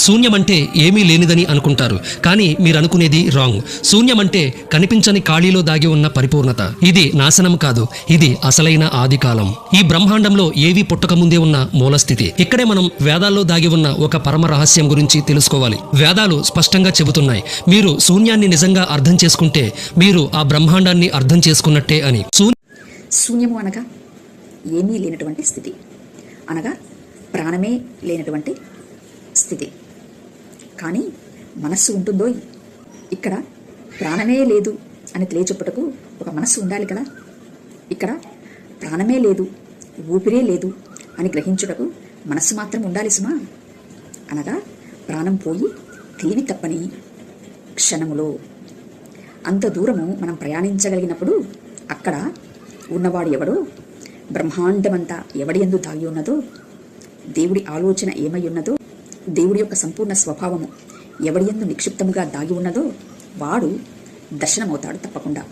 శూన్యమంటే ఏమీ లేనిదని అనుకుంటారు, కానీ మీరు అనుకునేది రాంగ్. శూన్యమంటే కనిపించని ఖాళీలో దాగి ఉన్న పరిపూర్ణత. ఇది నాశనం కాదు, ఇది అసలైన ఆదికాలం. ఈ బ్రహ్మాండంలో ఏవి పుట్టకముందే ఉన్న మూలస్థితి. ఇక్కడే మనం వేదాల్లో దాగి ఉన్న ఒక పరమ రహస్యం గురించి తెలుసుకోవాలి. వేదాలు స్పష్టంగా చెబుతున్నాయి, మీరు శూన్యాన్ని నిజంగా అర్థం చేసుకుంటే మీరు ఆ బ్రహ్మాండాన్ని అర్థం చేసుకున్నట్టే అని. శూన్యము అనగా ఏమీ లేనటువంటి స్థితి, అనగా ప్రాణమే లేనటువంటి స్థితి. కానీ మనస్సు ఉంటుందో? ఇక్కడ ప్రాణమే లేదు అని తెలియచెప్పుటకు ఒక మనస్సు ఉండాలి కదా. ఇక్కడ ప్రాణమే లేదు, ఊపిరే లేదు అని గ్రహించుటకు మనస్సు మాత్రం ఉండాలి సుమా. అనగా ప్రాణం పోయి తెలివి తప్పని క్షణములో అంత దూరము మనం ప్రయాణించగలిగినప్పుడు అక్కడ ఉన్నవాడు ఎవడో, బ్రహ్మాండమంతా ఎవడి యందు దాగి ఉన్నదో, దేవుడి ఆలోచన ఏమై ఉన్నదో, దేవుడి యొక్క సంపూర్ణ స్వభావము ఎవడి యందు నిక్షిప్తముగా దాగి ఉన్నదో వాడు దర్శనమవుతాడు తప్పకుండా.